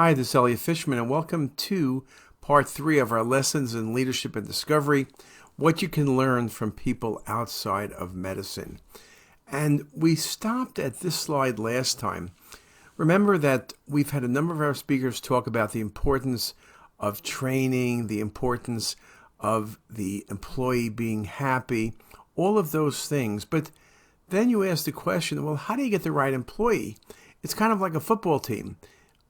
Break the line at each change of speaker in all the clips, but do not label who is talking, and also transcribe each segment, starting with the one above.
Hi, this is Elliot Fishman, and welcome to part 3 of our lessons in leadership and discovery, what you can learn from people outside of medicine. And we stopped at this slide last time. Remember that we've had a number of our speakers talk about the importance of training, the importance of the employee being happy, all of those things. But then you ask the question, well, how do you get the right employee? It's kind of like a football team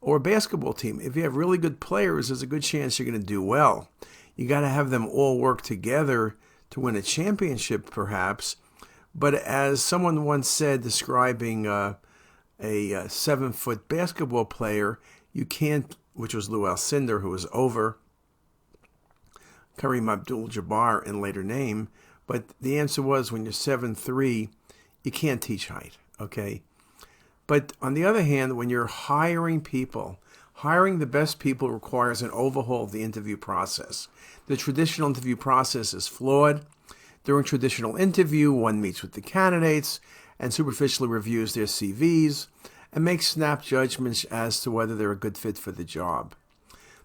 or a basketball team. If you have really good players, there's a good chance you're going to do well. You got to have them all work together to win a championship, perhaps. But as someone once said, describing a 7-foot basketball player, you can't, which was Lou Alcindor, who was over Kareem Abdul-Jabbar in later name. But the answer was, when you're 7'3", you can't teach height, okay? But on the other hand, when you're hiring people, hiring the best people requires an overhaul of the interview process. The traditional interview process is flawed. During traditional interview, one meets with the candidates and superficially reviews their CVs and makes snap judgments as to whether they're a good fit for the job.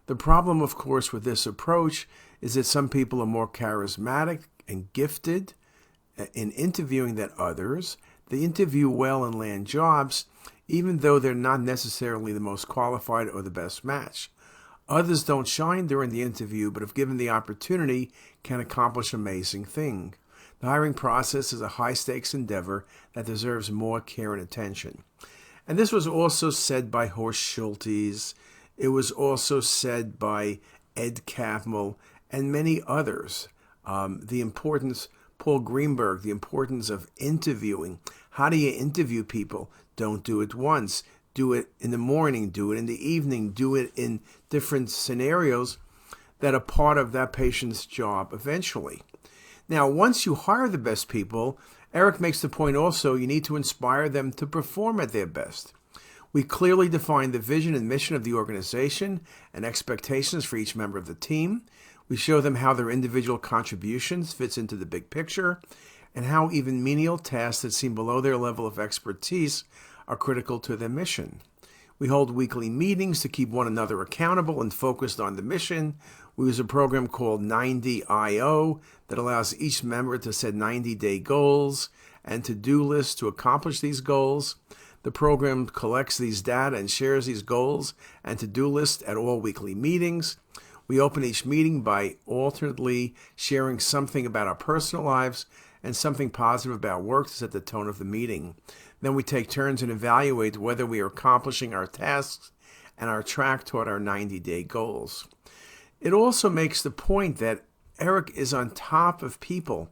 The problem, of course, with this approach is that some people are more charismatic and gifted in interviewing than others. They interview well and land jobs, even though they're not necessarily the most qualified or the best match. Others don't shine during the interview, but if given the opportunity, can accomplish amazing things. The hiring process is a high-stakes endeavor that deserves more care and attention. And this was also said by Horst Schultes. It was also said by Ed Catmull and many others. The importance, Paul Greenberg, the importance of interviewing. How do you interview people? Don't do it once. Do it in the morning. Do it in the evening. Do it in different scenarios that are part of that patient's job eventually. Now, once you hire the best people, Eric makes the point also, you need to inspire them to perform at their best. We clearly define the vision and mission of the organization and expectations for each member of the team. We show them how their individual contributions fits into the big picture, and how even menial tasks that seem below their level of expertise are critical to their mission. We hold weekly meetings to keep one another accountable and focused on the mission. We use a program called 90IO that allows each member to set 90-day goals and to-do lists to accomplish these goals. The program collects these data and shares these goals and to-do lists at all weekly meetings. We open each meeting by alternately sharing something about our personal lives and something positive about work to set the tone of the meeting. Then we take turns and evaluate whether we are accomplishing our tasks and our track toward our 90-day goals. It also makes the point that Eric is on top of people.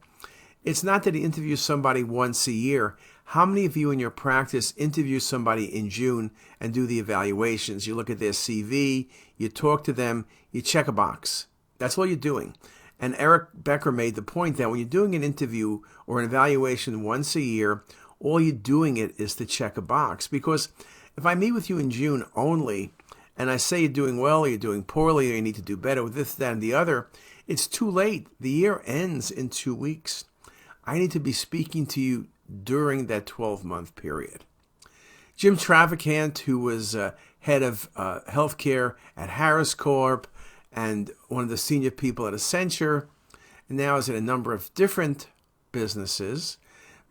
It's not that he interviews somebody once a year. How many of you in your practice interview somebody in June and do the evaluations? You look at their CV, you talk to them, you check a box. That's all you're doing. And Eric Becker made the point that when you're doing an interview or an evaluation once a year, all you're doing it is to check a box. Because if I meet with you in June only, and I say you're doing well, or you're doing poorly, or you need to do better with this, that, and the other, it's too late. The year ends in 2 weeks. I need to be speaking to you during that 12-month period. Jim Travacant, who was head of healthcare at Harris Corp and one of the senior people at Accenture, and now is in a number of different businesses,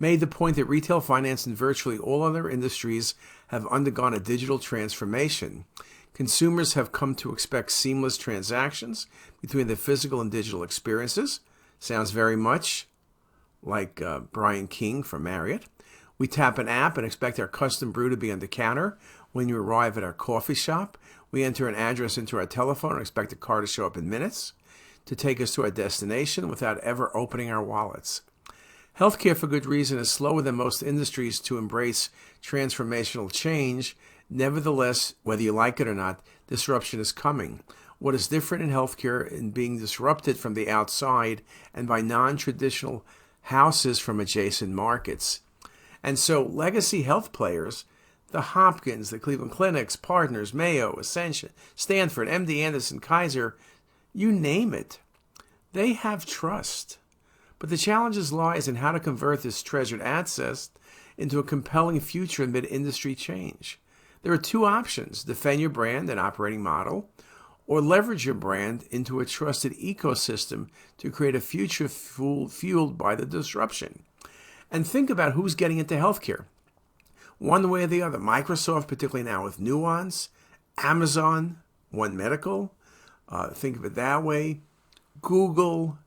made the point that retail finance and virtually all other industries have undergone a digital transformation. Consumers have come to expect seamless transactions between their physical and digital experiences. Sounds very much like Brian King from Marriott. We tap an app and expect our custom brew to be on the counter when you arrive at our coffee shop. We enter an address into our telephone and expect a car to show up in minutes to take us to our destination without ever opening our wallets. Healthcare, for good reason, is slower than most industries to embrace transformational change. Nevertheless, whether you like it or not, disruption is coming. What is different in healthcare in being disrupted from the outside and by non-traditional houses from adjacent markets. And so legacy health players, the Hopkins, the Cleveland Clinics, Partners, Mayo, Ascension, Stanford, MD Anderson, Kaiser, you name it, they have trust. But the challenges lies in how to convert this treasured asset into a compelling future amid industry change. There are two options: defend your brand and operating model, or leverage your brand into a trusted ecosystem to create a future fueled by the disruption. And think about who's getting into healthcare. One way or the other. Microsoft, particularly now with Nuance, Amazon, One Medical, think of it that way. Google,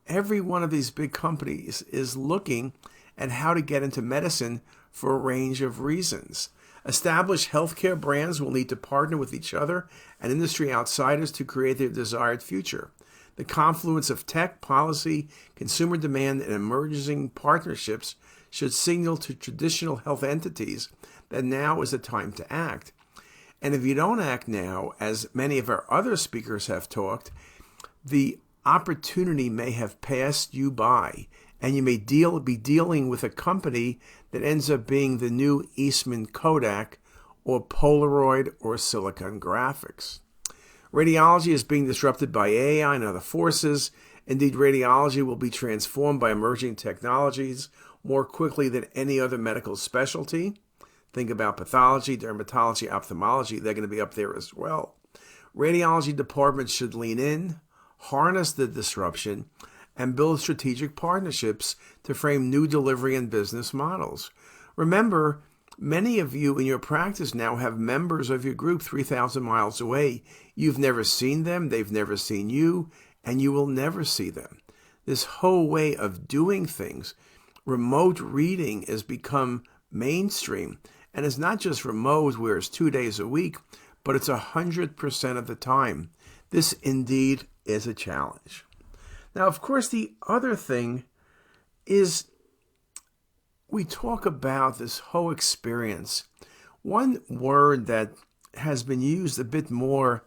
every one of these big companies is looking at how to get into medicine for a range of reasons. Established healthcare brands will need to partner with each other and industry outsiders to create their desired future. The confluence of tech, policy, consumer demand, and emerging partnerships should signal to traditional health entities that now is the time to act. And if you don't act now, as many of our other speakers have talked, the opportunity may have passed you by, and you may be dealing with a company that ends up being the new Eastman Kodak or Polaroid or Silicon Graphics. Radiology is being disrupted by AI and other forces. Indeed, radiology will be transformed by emerging technologies more quickly than any other medical specialty. Think about pathology, dermatology, ophthalmology. They're going to be up there as well. Radiology departments should lean in, harness the disruption, and build strategic partnerships to frame new delivery and business models. Remember, many of you in your practice now have members of your group 3,000 miles away. You've never seen them, they've never seen you, and you will never see them. This whole way of doing things, remote reading, has become mainstream. And it's not just remote where it's 2 days a week, but it's 100% of the time. This indeed is a challenge. Now, of course, the other thing is we talk about this whole experience. One word that has been used a bit more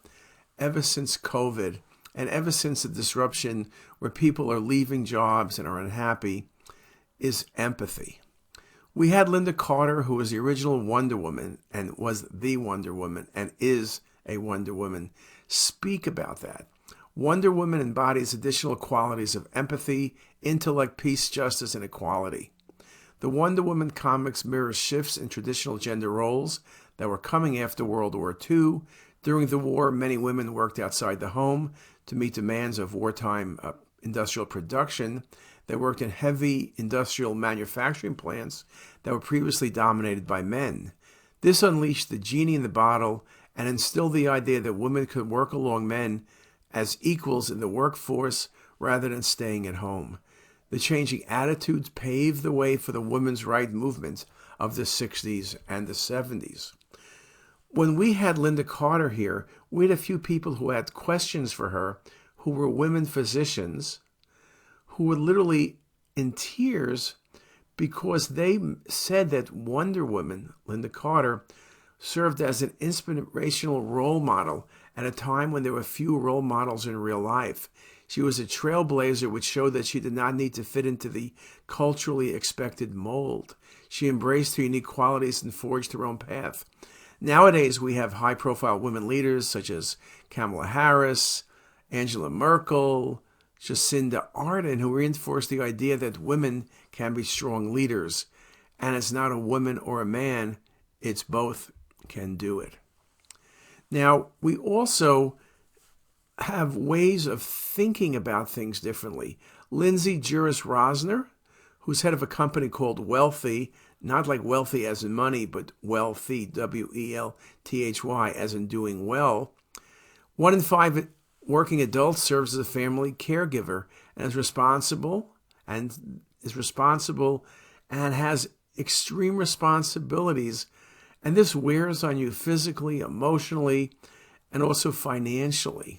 ever since COVID and ever since the disruption where people are leaving jobs and are unhappy is empathy. We had Linda Carter, who was the original Wonder Woman and was the Wonder Woman and is a Wonder Woman, speak about that. Wonder Woman embodies additional qualities of empathy, intellect, peace, justice, and equality. The Wonder Woman comics mirrors shifts in traditional gender roles that were coming after World War II. During the war, many women worked outside the home to meet demands of wartime industrial production. They worked in heavy industrial manufacturing plants that were previously dominated by men. This unleashed the genie in the bottle and instilled the idea that women could work along men as equals in the workforce rather than staying at home. The changing attitudes paved the way for the women's rights movement of the 60s and the 70s. When we had Linda Carter here, we had a few people who had questions for her, who were women physicians, who were literally in tears because they said that Wonder Woman, Linda Carter, served as an inspirational role model at a time when there were few role models in real life. She was a trailblazer which showed that she did not need to fit into the culturally expected mold. She embraced her unique qualities and forged her own path. Nowadays, we have high-profile women leaders such as Kamala Harris, Angela Merkel, Jacinda Ardern, who reinforce the idea that women can be strong leaders. And it's not a woman or a man, it's both can do it. Now, we also have ways of thinking about things differently. Lindsay Juris Rosner, who's head of a company called Wealthy, not like wealthy as in money, but wealthy, W-E-L-T-H-Y, as in doing well. 1 in 5 working adults serves as a family caregiver and is responsible and has extreme responsibilities. And this wears on you physically, emotionally, and also financially.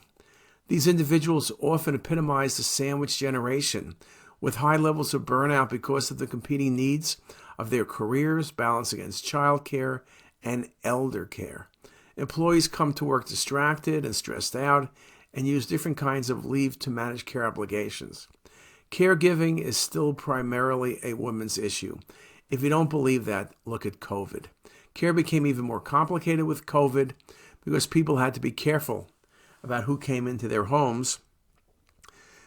These individuals often epitomize the sandwich generation, with high levels of burnout because of the competing needs of their careers, balance against childcare and elder care. Employees come to work distracted and stressed out and use different kinds of leave to manage care obligations. Caregiving is still primarily a woman's issue. If you don't believe that, look at COVID. Care became even more complicated with COVID because people had to be careful about who came into their homes,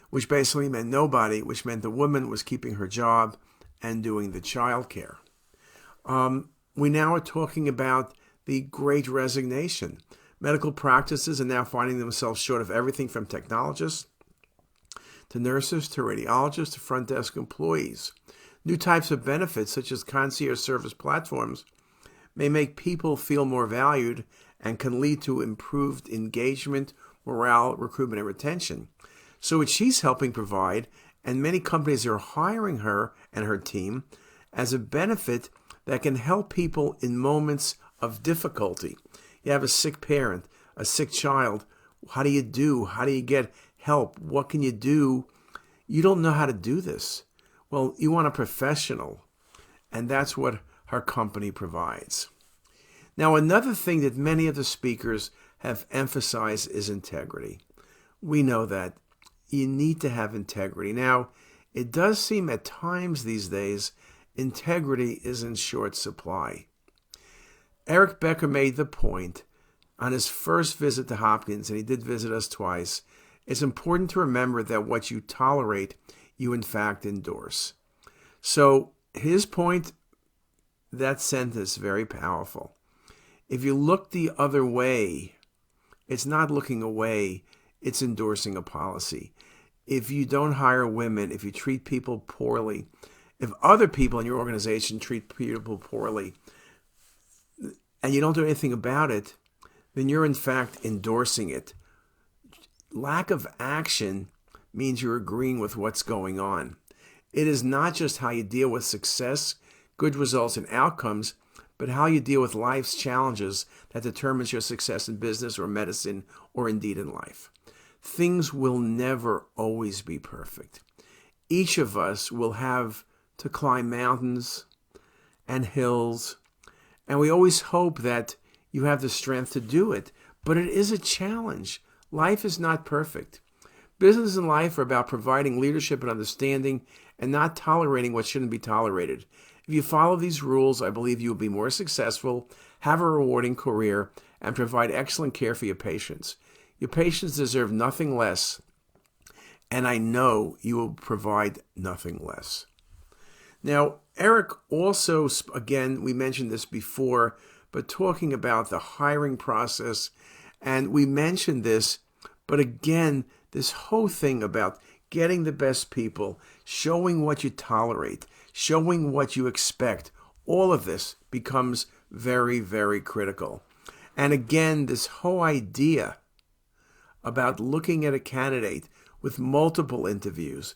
which basically meant nobody, which meant the woman was keeping her job and doing the child care. We now are talking about the Great Resignation. Medical practices are now finding themselves short of everything from technologists to nurses to radiologists to front desk employees. New types of benefits, such as concierge service platforms, may make people feel more valued and can lead to improved engagement, morale, recruitment, and retention. So what she's helping provide, and many companies are hiring her and her team as a benefit that can help people in moments of difficulty. You have a sick parent, a sick child. How do you do? How do you get help? What can you do? You don't know how to do this. Well, you want a professional, and that's what her company provides. Now, another thing that many of the speakers have emphasized is integrity. We know that you need to have integrity. Now, it does seem at times these days integrity is in short supply. Eric Becker made the point on his first visit to Hopkins, and he did visit us twice. It's important to remember that what you tolerate, you in fact endorse. So his point, that sentence, very powerful. If you look the other way, it's not looking away, it's endorsing a policy. If you don't hire women, if you treat people poorly, if other people in your organization treat people poorly, and you don't do anything about it, then you're in fact endorsing it. Lack of action means you're agreeing with what's going on. It is not just how you deal with success, good results, and outcomes, but how you deal with life's challenges that determines your success in business or medicine or indeed in life. Things will never always be perfect. Each of us will have to climb mountains and hills, and we always hope that you have the strength to do it, but it is a challenge. Life is not perfect. Business and life are about providing leadership and understanding and not tolerating what shouldn't be tolerated. If you follow these rules, I believe you will be more successful, have a rewarding career, and provide excellent care for your patients. Your patients deserve nothing less, and I know you will provide nothing less. Now, Eric also, again, we mentioned this before, but talking about the hiring process, and we mentioned this, but again, this whole thing about getting the best people, showing what you tolerate, showing what you expect, all of this becomes very, very critical. And again, this whole idea about looking at a candidate with multiple interviews,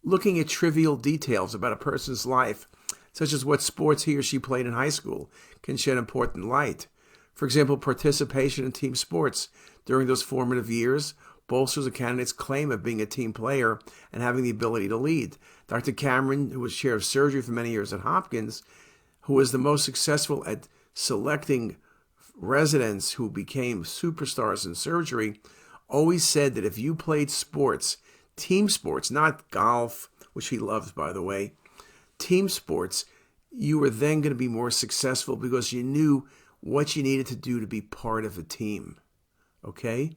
looking at trivial details about a person's life, such as what sports he or she played in high school, can shed important light. For example, participation in team sports during those formative years bolsters a candidate's claim of being a team player and having the ability to lead. Dr. Cameron, who was chair of surgery for many years at Hopkins, who was the most successful at selecting residents who became superstars in surgery, always said that if you played sports, team sports, not golf, which he loves, by the way, team sports, you were then going to be more successful because you knew what you needed to do to be part of a team. Okay?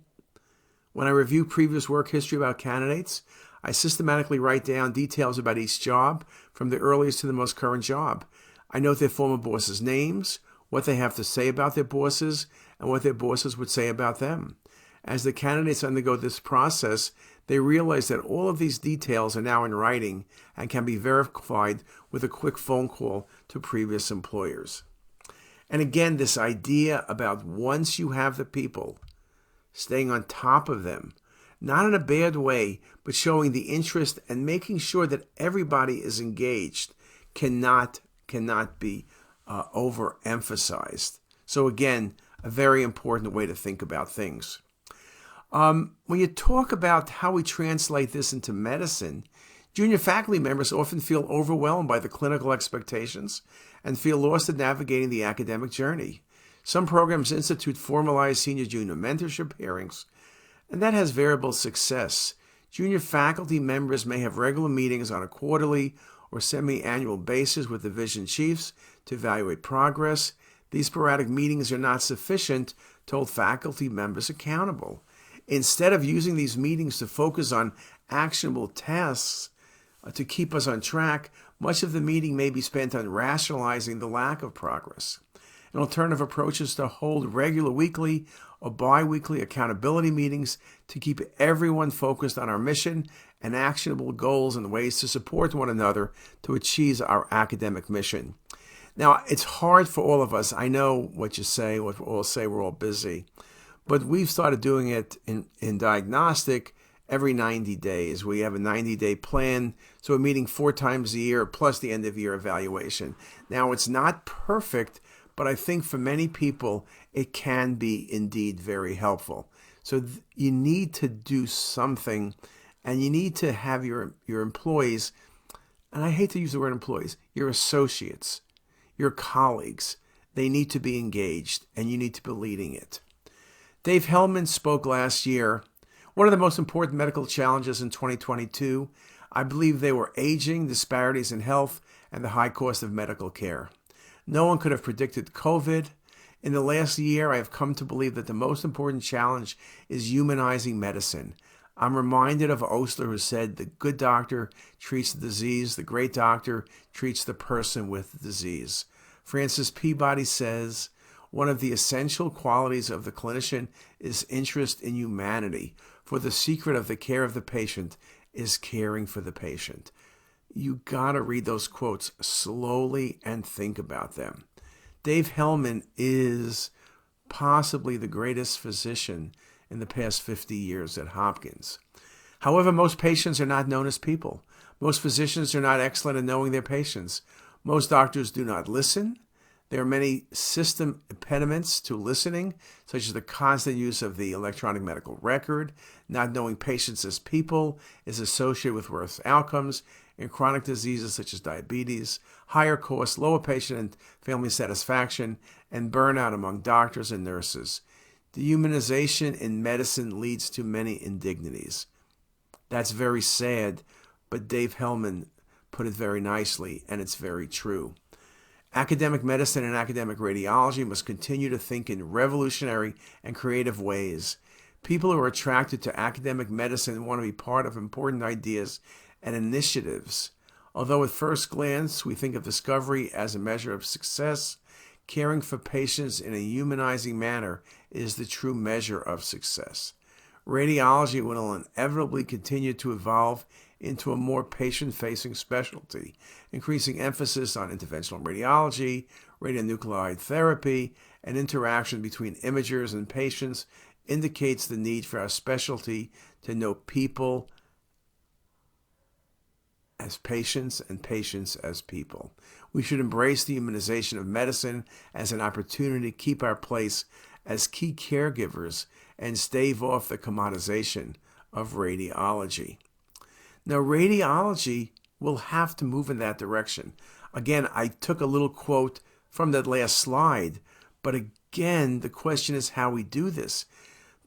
When I review previous work history about candidates, I systematically write down details about each job, from the earliest to the most current job. I note their former bosses' names, what they have to say about their bosses, and what their bosses would say about them. As the candidates undergo this process, they realize that all of these details are now in writing and can be verified with a quick phone call to previous employers. And again, this idea about once you have the people, staying on top of them, not in a bad way, but showing the interest and making sure that everybody is engaged, cannot be overemphasized. So again, a very important way to think about things. When you talk about how we translate this into medicine, junior faculty members often feel overwhelmed by the clinical expectations and feel lost in navigating the academic journey. Some programs institute formalized senior-junior mentorship hearings, and that has variable success. Junior faculty members may have regular meetings on a quarterly or semi-annual basis with division chiefs to evaluate progress. These sporadic meetings are not sufficient to hold faculty members accountable. Instead of using these meetings to focus on actionable tasks to keep us on track, much of the meeting may be spent on rationalizing the lack of progress. An alternative approach is to hold regular weekly or bi-weekly accountability meetings to keep everyone focused on our mission and actionable goals and ways to support one another to achieve our academic mission. Now, it's hard for all of us. I know what you say, what we all say, we're all busy. But we've started doing it in diagnostic every 90 days. We have a 90-day plan, so we're meeting 4 times a year plus the end-of-year evaluation. Now, it's not perfect, but I think for many people, it can be indeed very helpful. So you need to do something, and you need to have your employees, and I hate to use the word employees, your associates, your colleagues, they need to be engaged, and you need to be leading it. Dave Hellman spoke last year. One of the most important medical challenges in 2022, I believe they were aging, disparities in health, and the high cost of medical care. No one could have predicted COVID. In the last year, I have come to believe that the most important challenge is humanizing medicine. I'm reminded of Osler, who said, the good doctor treats the disease, the great doctor treats the person with the disease. Francis Peabody says, one of the essential qualities of the clinician is interest in humanity, for the secret of the care of the patient is caring for the patient. You gotta read those quotes slowly and think about them. Dave Hellman is possibly the greatest physician in the past 50 years at Hopkins. However, most patients are not known as people. Most physicians are not excellent in knowing their patients. Most doctors do not listen. There are many system impediments to listening, such as the constant use of the electronic medical record. Not knowing patients as people is associated with worse outcomes in chronic diseases such as diabetes, higher costs, lower patient and family satisfaction, and burnout among doctors and nurses. Dehumanization in medicine leads to many indignities. That's very sad, but Dave Hellman put it very nicely, and it's very true. Academic medicine and academic radiology must continue to think in revolutionary and creative ways. People who are attracted to academic medicine want to be part of important ideas and initiatives. Although at first glance we think of discovery as a measure of success, caring for patients in a humanizing manner is the true measure of success. Radiology will inevitably continue to evolve into a more patient-facing specialty, increasing emphasis on interventional radiology, radionuclide therapy, and interaction between imagers and patients indicates the need for our specialty to know people as patients and patients as people. We should embrace the humanization of medicine as an opportunity to keep our place as key caregivers and stave off the commoditization of radiology. Now, radiology will have to move in that direction. Again, I took a little quote from that last slide, but again, the question is how we do this.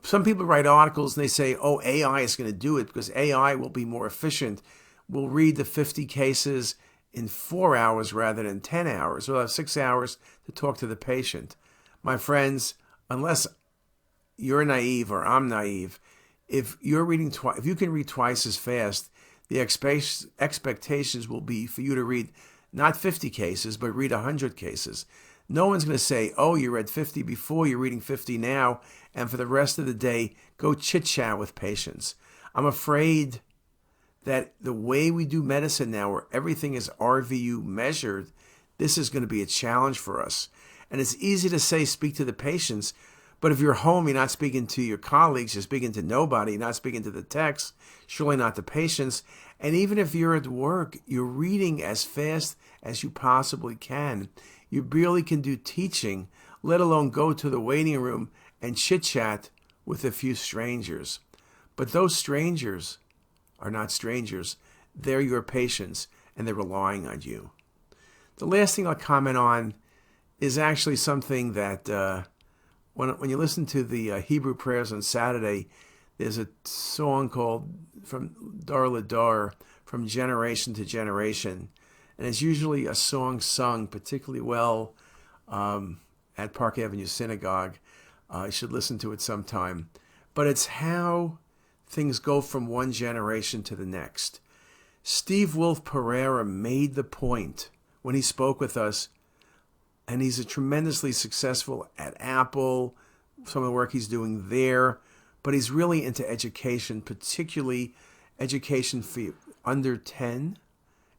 Some people write articles and they say, oh, AI is going to do it because AI will be more efficient. We'll read the 50 cases in 4 hours rather than 10 hours. We'll have 6 hours to talk to the patient. My friends, unless you're naive or I'm naive, if you're reading if you can read twice as fast, the expectations will be for you to read not 50 cases, but read 100 cases. No one's going to say, oh, you read 50 before, you're reading 50 now, and for the rest of the day, go chit-chat with patients. I'm afraid that the way we do medicine now, where everything is RVU measured, this is going to be a challenge for us. And it's easy to say, speak to the patients, but if you're home, you're not speaking to your colleagues, you're speaking to nobody, you're not speaking to the techs, surely not the patients. And even if you're at work, you're reading as fast as you possibly can. You barely can do teaching, let alone go to the waiting room and chit-chat with a few strangers. But those strangers are not strangers. They're your patients, and they're relying on you. The last thing I'll comment on is actually something that when you listen to the Hebrew prayers on Saturday, there's a song called From Dar Ladar, From Generation to Generation. And it's usually a song sung particularly well at Park Avenue Synagogue. You should listen to it sometime. But it's how things go from one generation to the next. Steve Wolf Pereira made the point when he spoke with us and he's a tremendously successful at Apple, some of the work he's doing there, but he's really into education, particularly education for under 10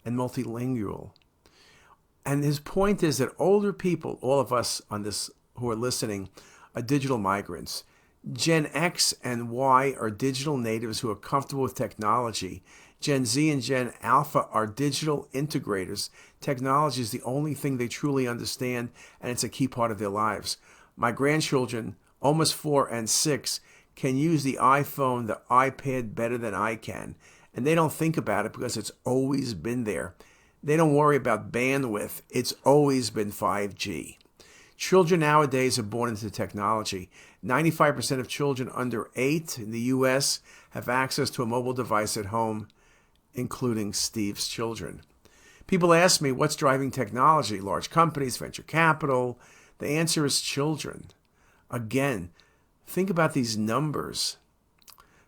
and multilingual. And his point is that older people, all of us on this who are listening, are digital migrants. Gen X and Y are digital natives who are comfortable with technology. Gen Z and Gen Alpha are digital integrators. Technology is the only thing they truly understand, and it's a key part of their lives. My grandchildren, almost 4 and 6, can use the iPhone, the iPad better than I can. And they don't think about it because it's always been there. They don't worry about bandwidth. It's always been 5G. Children nowadays are born into technology. 95% of children under 8 in the U.S. have access to a mobile device at home, including Steve's children. People ask me, what's driving technology? Large companies, venture capital? The answer is children. Again, think about these numbers.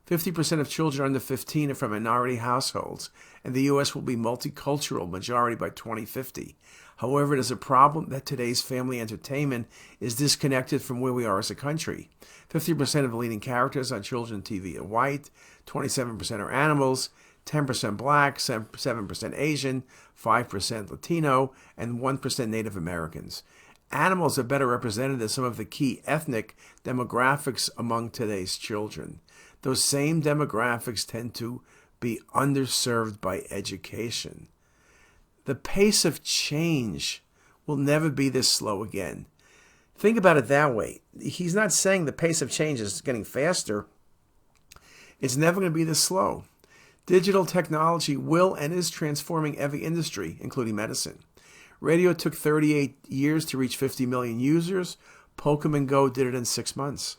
50% of children under 15 are from minority households, and the U.S. will be multicultural majority by 2050. However, it is a problem that today's family entertainment is disconnected from where we are as a country. 50% of the leading characters on children's TV are white, 27% are animals, 10% black, 7% Asian, 5% Latino, and 1% Native Americans. Animals are better represented as some of the key ethnic demographics among today's children. Those same demographics tend to be underserved by education. The pace of change will never be this slow again. Think about it that way. He's not saying the pace of change is getting faster. It's never going to be this slow. Digital technology will and is transforming every industry, including medicine. Radio took 38 years to reach 50 million users. Pokemon Go did it in 6 months.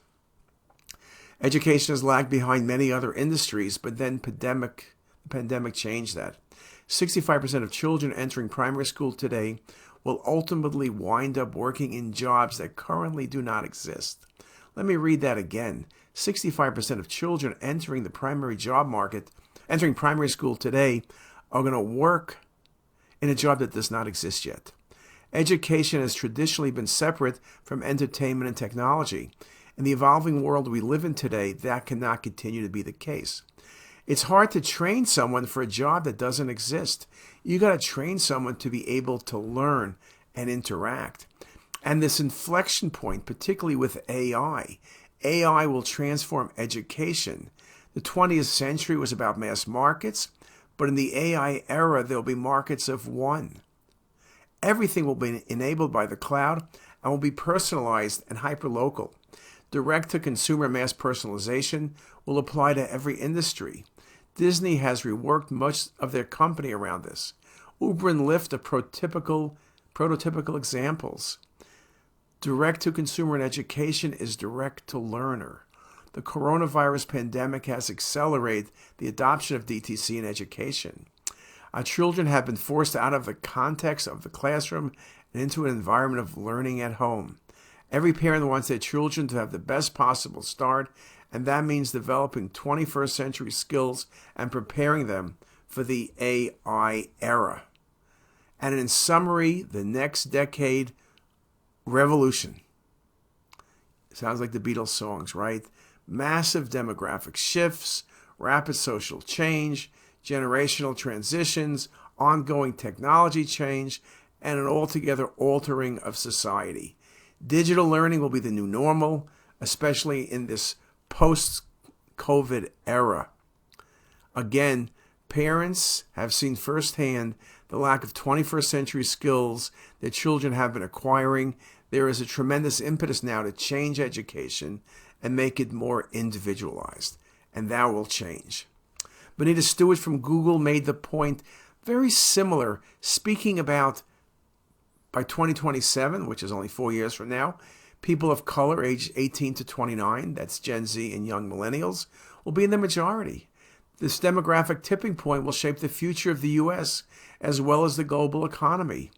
Education has lagged behind many other industries, but then the pandemic changed that. 65% of children entering primary school today will ultimately wind up working in jobs that currently do not exist. Let me read that again. 65% of children entering the primary job market, entering primary school today, are going to work in a job that does not exist yet. Education has traditionally been separate from entertainment and technology. In the evolving world we live in today, that cannot continue to be the case. It's hard to train someone for a job that doesn't exist. You got to train someone to be able to learn and interact. And this inflection point, particularly with AI will transform education. The 20th century was about mass markets, but in the AI era, there'll be markets of one. Everything will be enabled by the cloud and will be personalized and hyperlocal. Direct-to-consumer mass personalization will apply to every industry. Disney has reworked much of their company around this. Uber and Lyft are prototypical examples. Direct-to-consumer in education is direct-to-learner. The coronavirus pandemic has accelerated the adoption of DTC in education. Our children have been forced out of the context of the classroom and into an environment of learning at home. Every parent wants their children to have the best possible start, and that means developing 21st century skills and preparing them for the AI era. And in summary, the next decade, revolution. Sounds like the Beatles songs, right? Massive demographic shifts, rapid social change, generational transitions, ongoing technology change, and an altogether altering of society. Digital learning will be the new normal, especially in this post-COVID era. Again, parents have seen firsthand the lack of 21st century skills that children have been acquiring. There is a tremendous impetus now to change education and make it more individualized, and that will change. Bonita Stewart from Google made the point very similar, speaking about by 2027, which is only 4 years from now, people of color aged 18 to 29, that's Gen Z and young millennials, will be in the majority. This demographic tipping point will shape the future of the U.S. as well as the global economy.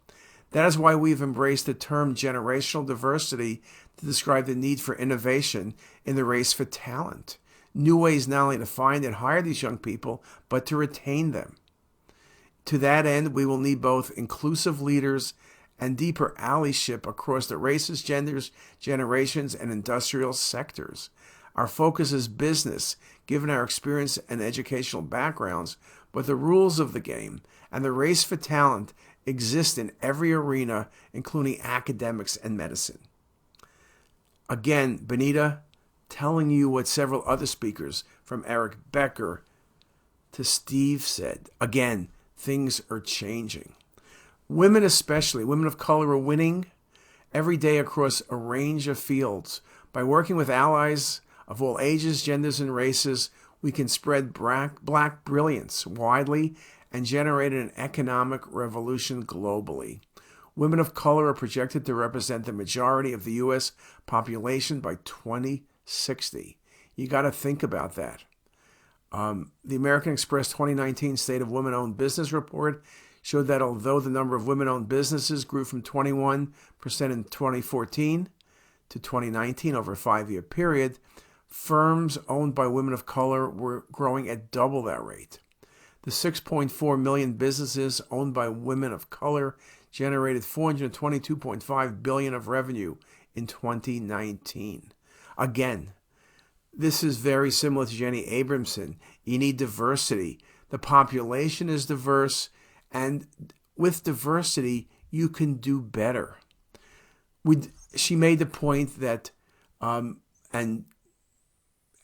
That is why we've embraced the term generational diversity to describe the need for innovation in the race for talent. New ways not only to find and hire these young people, but to retain them. To that end, we will need both inclusive leaders and deeper allyship across the races, genders, generations, and industrial sectors. Our focus is business, given our experience and educational backgrounds, but the rules of the game and the race for talent exist in every arena, including academics and medicine. Again, Benita, telling you what several other speakers, from Eric Becker to Steve, said. Again, things are changing. Women especially, women of color, are winning every day across a range of fields. By working with allies of all ages, genders, and races, we can spread black brilliance widely and generate an economic revolution globally. Women of color are projected to represent the majority of the U.S. population by 2060. You got to think about that. The American Express 2019 State of Women-Owned Business Report showed that although the number of women-owned businesses grew from 21% in 2014 to 2019 over a 5-year period, firms owned by women of color were growing at double that rate. The 6.4 million businesses owned by women of color generated $422.5 billion of revenue in 2019. Again, this is very similar to Jenny Abramson. You need diversity. The population is diverse, and with diversity, you can do better. She made the point that, and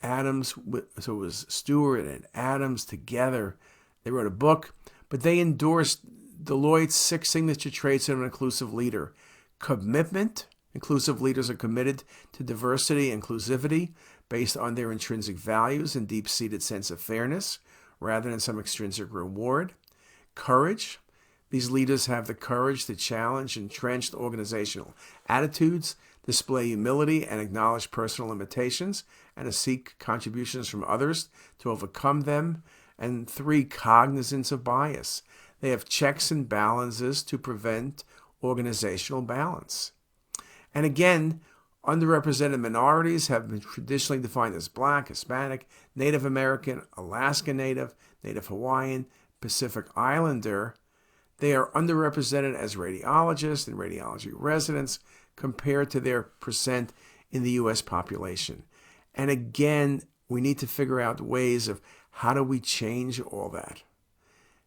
Adams, so it was Stewart and Adams together, they wrote a book, but they endorsed Deloitte's 6 signature traits of an inclusive leader. Commitment. Inclusive leaders are committed to diversity and inclusivity based on their intrinsic values and deep-seated sense of fairness, rather than some extrinsic reward. Courage. These leaders have the courage to challenge entrenched organizational attitudes, display humility, and acknowledge personal limitations, and to seek contributions from others to overcome them. And 3, cognizance of bias. They have checks and balances to prevent organizational balance. And again, underrepresented minorities have been traditionally defined as Black, Hispanic, Native American, Alaska Native, Native Hawaiian, Pacific Islander. They are underrepresented as radiologists and radiology residents compared to their percent in the U.S. population. And again, we need to figure out ways of how do we change all that.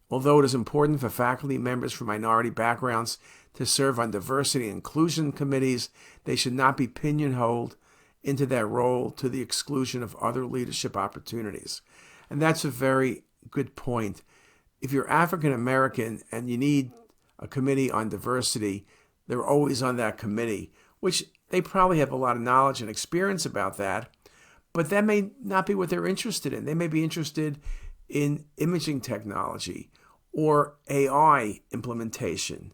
Although it is important for faculty members from minority backgrounds to serve on diversity and inclusion committees, they should not be pigeonholed into that role to the exclusion of other leadership opportunities. And that's a very good point. If you're African American and you need a committee on diversity, they're always on that committee, which they probably have a lot of knowledge and experience about that, but that may not be what they're interested in. They may be interested in imaging technology or AI implementation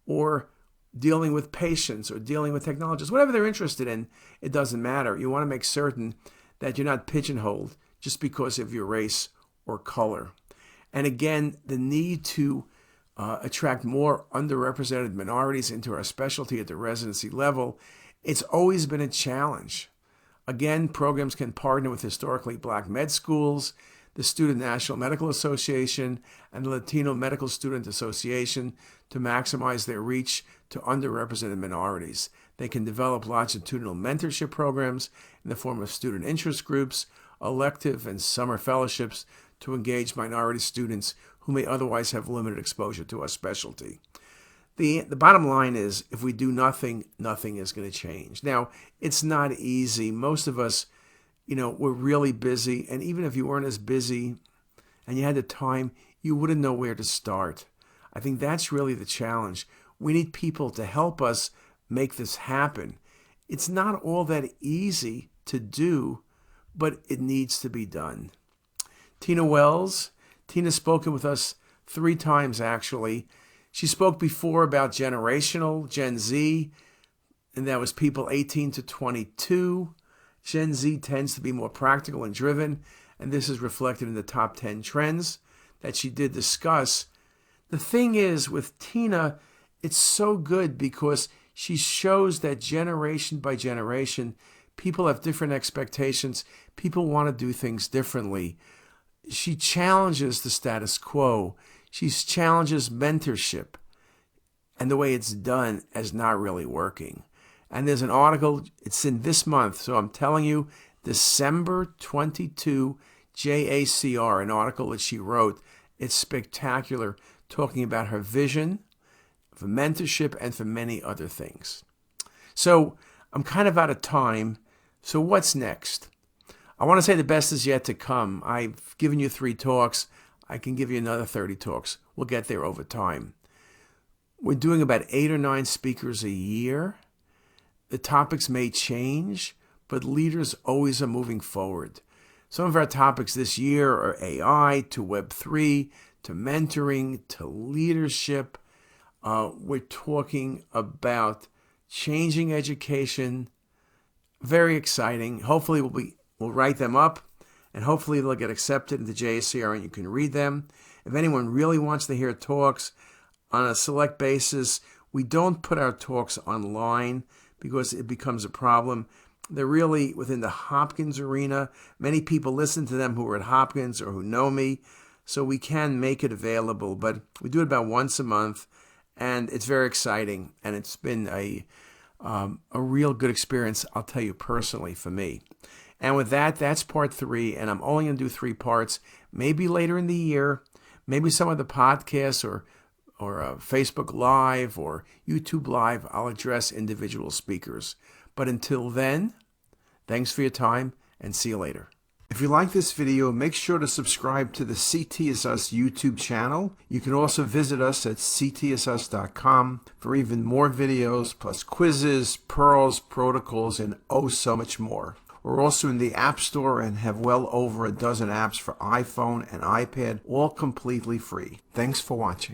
or dealing with patients or dealing with technologists. Whatever they're interested in, it doesn't matter. You want to make certain that you're not pigeonholed just because of your race or color. And again, the need to attract more underrepresented minorities into our specialty at the residency level, it's always been a challenge. Again, programs can partner with historically Black med schools, the Student National Medical Association, and the Latino Medical Student Association to maximize their reach to underrepresented minorities. They can develop longitudinal mentorship programs in the form of student interest groups, elective and summer fellowships to engage minority students who may otherwise have limited exposure to our specialty. The bottom line is, if we do nothing, nothing is going to change. Now, it's not easy. Most of us, we're really busy. And even if you weren't as busy and you had the time, you wouldn't know where to start. I think that's really the challenge. We need people to help us make this happen. It's not all that easy to do, but it needs to be done. Tina Wells. Tina's spoken with us 3 times, actually. She spoke before about generational, Gen Z, and that was people 18 to 22. Gen Z tends to be more practical and driven, and this is reflected in the top 10 trends that she did discuss. The thing is, with Tina, it's so good because she shows that generation by generation, people have different expectations. People want to do things differently. She challenges the status quo. She challenges mentorship. and the way it's done is not really working. And there's an article, it's in this month, so I'm telling you, December 22, JACR, an article that she wrote. It's spectacular, talking about her vision for mentorship and for many other things. So I'm kind of out of time. So what's next? I want to say the best is yet to come. I've given you 3 talks. I can give you another 30 talks. We'll get there over time. We're doing about 8 or 9 speakers a year. The topics may change, but leaders always are moving forward. Some of our topics this year are AI to Web3 to mentoring to leadership. We're talking about changing education. Very exciting. Hopefully we'll write them up, and hopefully they'll get accepted into JACR and you can read them. If anyone really wants to hear talks on a select basis, we don't put our talks online because it becomes a problem. They're really within the Hopkins arena. Many people listen to them who are at Hopkins or who know me, so we can make it available. But we do it about once a month, and it's very exciting, and it's been a real good experience, I'll tell you personally, for me. And with that, that's part 3, and I'm only going to do 3 parts. Maybe later in the year, maybe some of the podcasts or Facebook Live or YouTube Live, I'll address individual speakers. But until then, thanks for your time, and see you later. If you like this video, make sure to subscribe to the CTisus YouTube channel. You can also visit us at ctisus.com for even more videos, plus quizzes, pearls, protocols, and oh so much more. We're also in the App Store and have well over a dozen apps for iPhone and iPad, all completely free. Thanks for watching.